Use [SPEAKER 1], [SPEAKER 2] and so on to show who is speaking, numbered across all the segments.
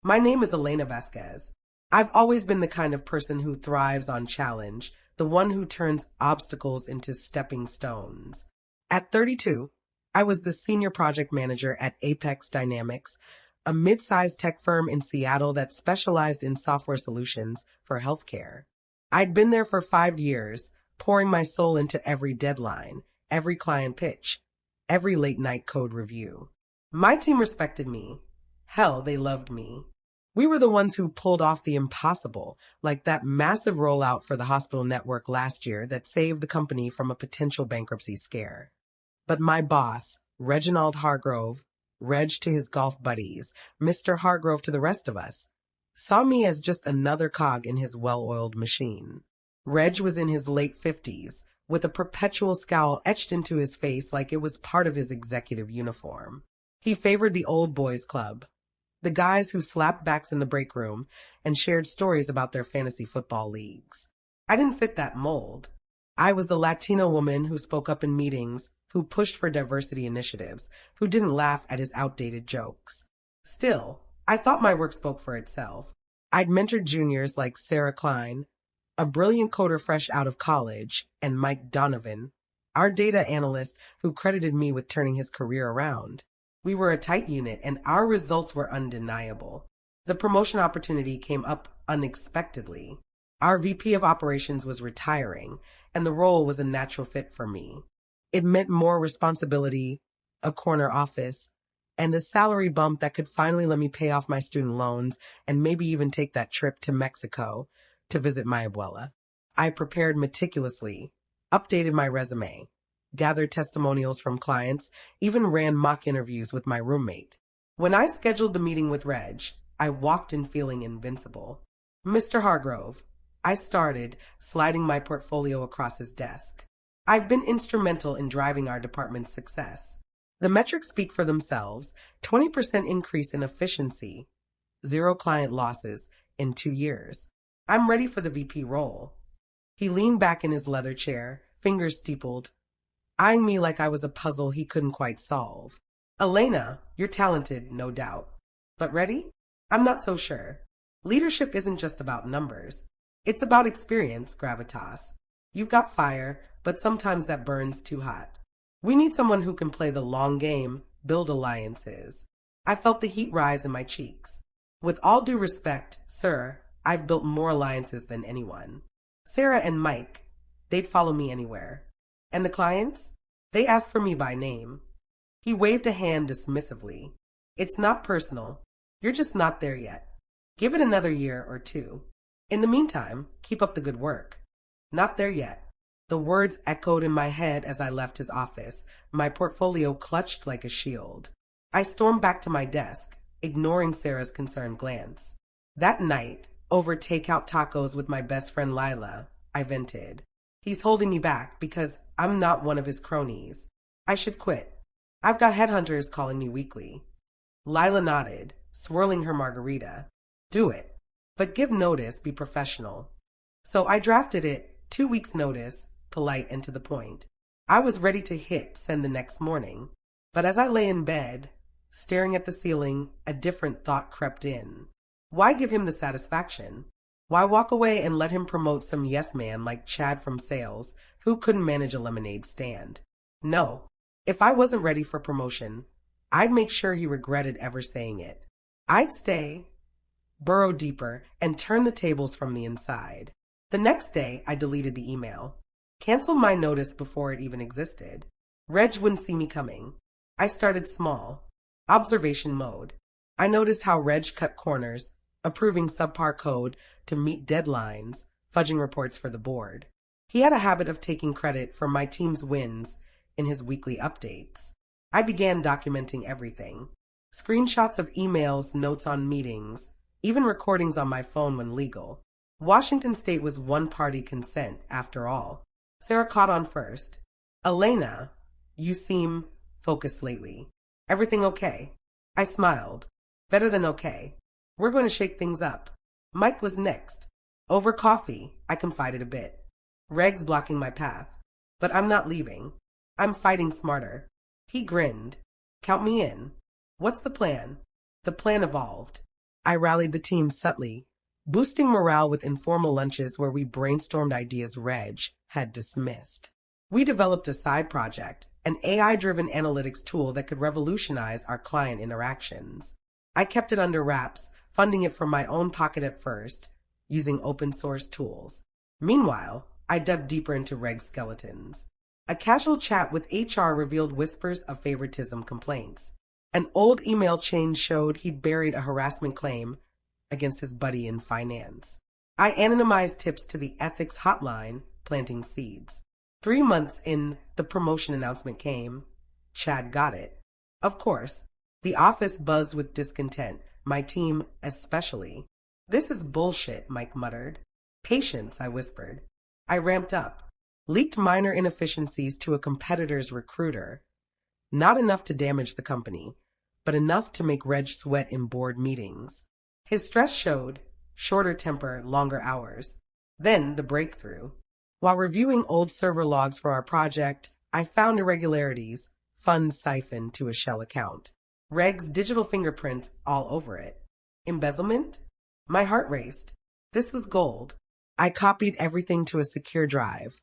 [SPEAKER 1] My name is Elena Vasquez. I've always been the kind of person who thrives on challenge, the one who turns obstacles into stepping stones. At 32, I was the senior project manager at Apex Dynamics, a mid-sized tech firm in Seattle that specialized in software solutions for healthcare. I'd been there for 5 years, pouring my soul into every deadline, every client pitch, every late-night code review. My team respected me. Hell, they loved me. We were the ones who pulled off the impossible, like that massive rollout for the hospital network last year that saved the company from a potential bankruptcy scare. But my boss, Reginald Hargrove, Reg to his golf buddies, Mr. Hargrove to the rest of us, saw me as just another cog in his well-oiled machine. Reg was in his late 50s, with a perpetual scowl etched into his face like it was part of his executive uniform. He favored the old boys club, the guys who slapped backs in the break room and shared stories about their fantasy football leagues. I didn't fit that mold. I was the Latino woman who spoke up in meetings, who pushed for diversity initiatives, who didn't laugh at his outdated jokes. Still, I thought my work spoke for itself. I'd mentored juniors like Sarah Klein, a brilliant coder fresh out of college, and Mike Donovan, our data analyst who credited me with turning his career around. We were a tight unit, and our results were undeniable. The promotion opportunity came up unexpectedly. Our VP of operations was retiring, and the role was a natural fit for me. It meant more responsibility, a corner office, and a salary bump that could finally let me pay off my student loans and maybe even take that trip to Mexico to visit my abuela. I prepared meticulously, updated my resume, gathered testimonials from clients, even ran mock interviews with my roommate. When I scheduled the meeting with Reg, I walked in feeling invincible. Mr. Hargrove, I started, sliding my portfolio across his desk. I've been instrumental in driving our department's success. The metrics speak for themselves: 20% increase in efficiency, 0 client losses in 2 years. I'm ready for the VP role. He leaned back in his leather chair, fingers steepled, eyeing me like I was a puzzle he couldn't quite solve. Elena, you're talented, no doubt. But ready? I'm not so sure. Leadership isn't just about numbers. It's about experience, gravitas. You've got fire, but sometimes that burns too hot. We need someone who can play the long game, build alliances. I felt the heat rise in my cheeks. With all due respect, sir, I've built more alliances than anyone. Sarah and Mike, they'd follow me anywhere. And the clients? They asked for me by name. He waved a hand dismissively. It's not personal. You're just not there yet. Give it another year or 2. In the meantime, keep up the good work. Not there yet. The words echoed in my head as I left his office, my portfolio clutched like a shield. I stormed back to my desk, ignoring Sarah's concerned glance. That night, over takeout tacos with my best friend Lila, I vented. He's holding me back because I'm not one of his cronies. I should quit. I've got headhunters calling me weekly. Lila nodded, swirling her margarita. Do it. But give notice, be professional. So I drafted it, 2 weeks notice, polite and to the point. I was ready to hit send the next morning. But as I lay in bed, staring at the ceiling, a different thought crept in. Why give him the satisfaction? Why walk away and let him promote some yes man like Chad from sales who couldn't manage a lemonade stand? No. If I wasn't ready for promotion, I'd make sure he regretted ever saying it. I'd stay, burrow deeper, and turn the tables from the inside. The next day, I deleted the email. Canceled my notice before it even existed. Reg wouldn't see me coming. I started small. Observation mode. I noticed how Reg cut corners, approving subpar code to meet deadlines, fudging reports for the board. He had a habit of taking credit for my team's wins in his weekly updates. I began documenting everything. Screenshots of emails, notes on meetings, even recordings on my phone when legal. Washington State was one-party consent, after all. Sarah caught on first. Elena, you seem focused lately. Everything okay? I smiled. Better than okay. We're going to shake things up. Mike was next. Over coffee, I confided a bit. Reg's blocking my path. But I'm not leaving. I'm fighting smarter. He grinned. Count me in. What's the plan? The plan evolved. I rallied the team subtly, boosting morale with informal lunches where we brainstormed ideas Reg had dismissed. We developed a side project, an AI-driven analytics tool that could revolutionize our client interactions. I kept it under wraps, funding it from my own pocket at first, using open-source tools. Meanwhile, I dug deeper into reg skeletons. A casual chat with HR revealed whispers of favoritism complaints. An old email chain showed he'd buried a harassment claim against his buddy in finance. I anonymized tips to the ethics hotline, planting seeds. 3 months in, the promotion announcement came. Chad got it. Of course, the office buzzed with discontent, my team especially. "This is bullshit," Mike muttered. "Patience," I whispered. I ramped up, leaked minor inefficiencies to a competitor's recruiter. Not enough to damage the company, but enough to make Reg sweat in board meetings. His stress showed, shorter temper, longer hours. Then the breakthrough. While reviewing old server logs for our project, I found irregularities, funds siphoned to a shell account. Reg's digital fingerprints all over it. Embezzlement? My heart raced. This was gold. I copied everything to a secure drive,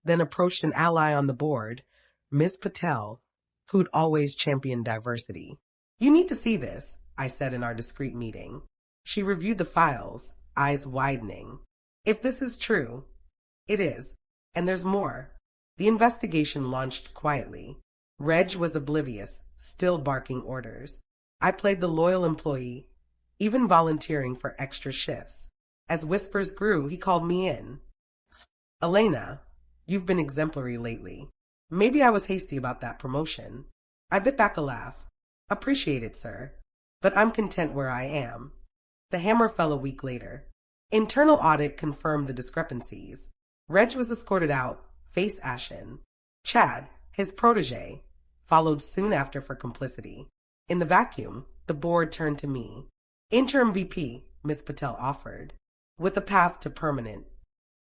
[SPEAKER 1] then approached an ally on the board, Ms. Patel, who'd always championed diversity. "You need to see this," I said in our discreet meeting. She reviewed the files, eyes widening. "If this is true," "It is, and there's more." The investigation launched quietly. Reg was oblivious, still barking orders. I played the loyal employee, even volunteering for extra shifts. As whispers grew, he called me in. "Elena, you've been exemplary lately. Maybe I was hasty about that promotion." I bit back a laugh. "Appreciate it, sir. But I'm content where I am." The hammer fell a week later. Internal audit confirmed the discrepancies. Reg was escorted out, face ashen. Chad, his protege, followed soon after for complicity. In the vacuum, the board turned to me. "Interim VP," Ms. Patel offered, "with a path to permanent."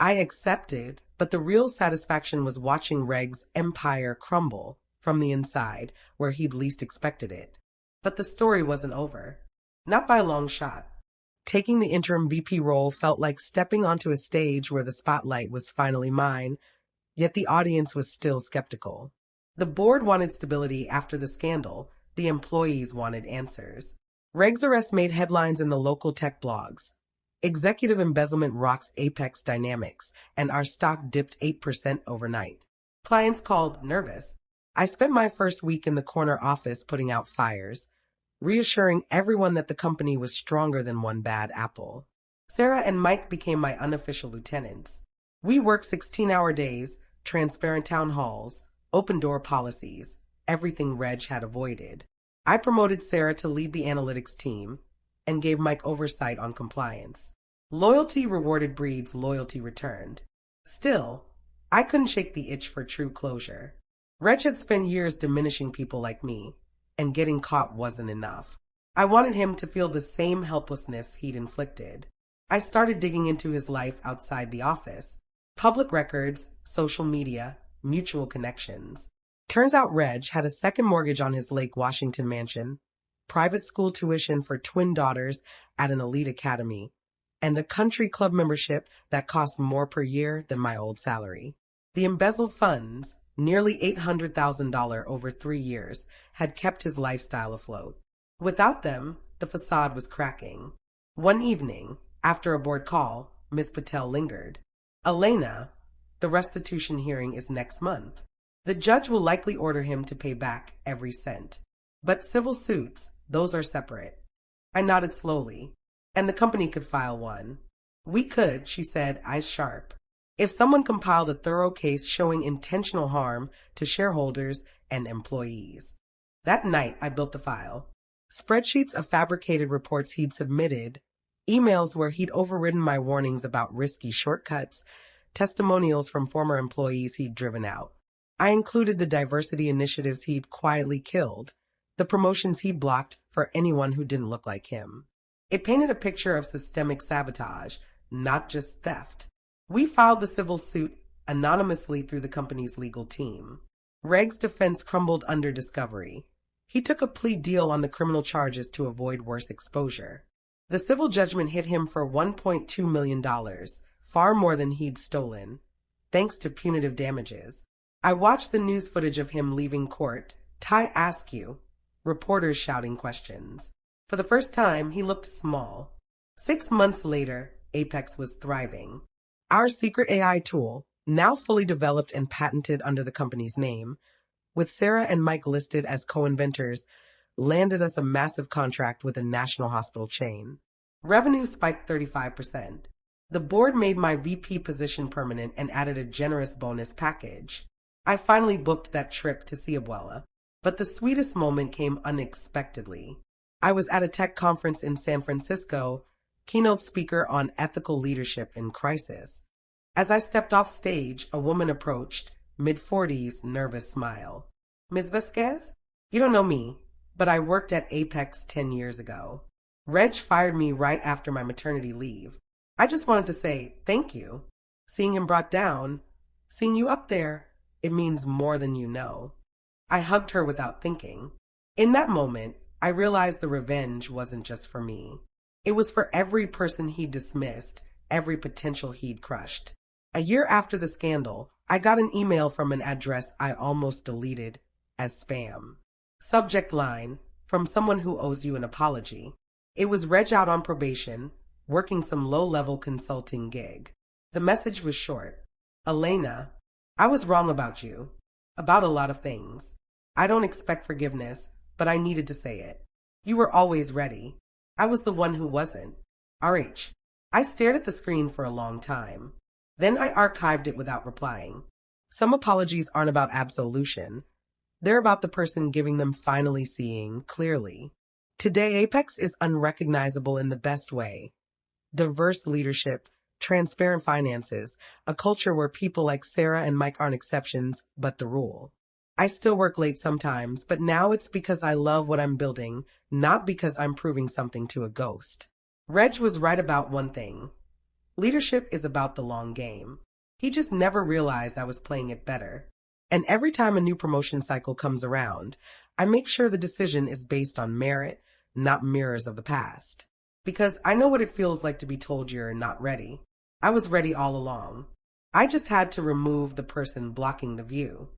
[SPEAKER 1] I accepted, but the real satisfaction was watching Reg's empire crumble from the inside, where he'd least expected it. But the story wasn't over. Not by a long shot. Taking the interim VP role felt like stepping onto a stage where the spotlight was finally mine, yet the audience was still skeptical. The board wanted stability after the scandal. The employees wanted answers. Reg's arrest made headlines in the local tech blogs. Executive embezzlement rocks Apex Dynamics, and our stock dipped 8% overnight. Clients called nervous. I spent my first week in the corner office putting out fires, reassuring everyone that the company was stronger than one bad apple. Sarah and Mike became my unofficial lieutenants. We worked 16-hour days, transparent town halls, open-door policies, everything Reg had avoided. I promoted Sarah to lead the analytics team and gave Mike oversight on compliance. Loyalty rewarded breeds, loyalty returned. Still, I couldn't shake the itch for true closure. Reg had spent years diminishing people like me, and getting caught wasn't enough. I wanted him to feel the same helplessness he'd inflicted. I started digging into his life outside the office. Public records, social media, mutual connections. Turns out Reg had a second mortgage on his Lake Washington mansion, private school tuition for twin daughters at an elite academy, and a country club membership that cost more per year than my old salary. The embezzled funds, nearly $800,000 over 3 years, had kept his lifestyle afloat. Without them, the facade was cracking. One evening, after a board call, Ms. Patel lingered. "Elena, the restitution hearing is next month. The judge will likely order him to pay back every cent. But civil suits, those are separate." I nodded slowly. "And the company could file one." "We could," she said, eyes sharp, "if someone compiled a thorough case showing intentional harm to shareholders and employees." That night, I built the file. Spreadsheets of fabricated reports he'd submitted, emails where he'd overridden my warnings about risky shortcuts, testimonials from former employees he'd driven out. I included the diversity initiatives he'd quietly killed, the promotions he'd blocked for anyone who didn't look like him. It painted a picture of systemic sabotage, not just theft. We filed the civil suit anonymously through the company's legal team. Reg's defense crumbled under discovery. He took a plea deal on the criminal charges to avoid worse exposure. The civil judgment hit him for $1.2 million, far more than he'd stolen, thanks to punitive damages. I watched the news footage of him leaving court. "Ty Askew," reporters shouting questions. For the first time, he looked small. 6 months later, Apex was thriving. Our secret AI tool, now fully developed and patented under the company's name, with Sarah and Mike listed as co-inventors, landed us a massive contract with a national hospital chain. Revenue spiked 35%. The board made my VP position permanent and added a generous bonus package. I finally booked that trip to see Abuela. But the sweetest moment came unexpectedly. I was at a tech conference in San Francisco, keynote speaker on ethical leadership in crisis. As I stepped off stage, a woman approached, mid-40s, nervous smile. "Ms. Vasquez? You don't know me, but I worked at Apex 10 years ago. Reg fired me right after my maternity leave. I just wanted to say thank you. Seeing him brought down, seeing you up there, it means more than you know." I hugged her without thinking. In that moment, I realized the revenge wasn't just for me. It was for every person he'd dismissed, every potential he'd crushed. A year after the scandal, I got an email from an address I almost deleted as spam. Subject line, "From someone who owes you an apology." It was Reg out on probation, working some low-level consulting gig. The message was short. "Elena, I was wrong about you. About a lot of things. I don't expect forgiveness, but I needed to say it. You were always ready. I was the one who wasn't. RH." I stared at the screen for a long time. Then I archived it without replying. Some apologies aren't about absolution. They're about the person giving them finally seeing clearly. Today, Apex is unrecognizable in the best way. Diverse leadership, transparent finances, a culture where people like Sarah and Mike aren't exceptions, but the rule. I still work late sometimes, but now it's because I love what I'm building, not because I'm proving something to a ghost. Reg was right about one thing. Leadership is about the long game. He just never realized I was playing it better. And every time a new promotion cycle comes around, I make sure the decision is based on merit, not mirrors of the past. Because I know what it feels like to be told you're not ready. I was ready all along. I just had to remove the person blocking the view.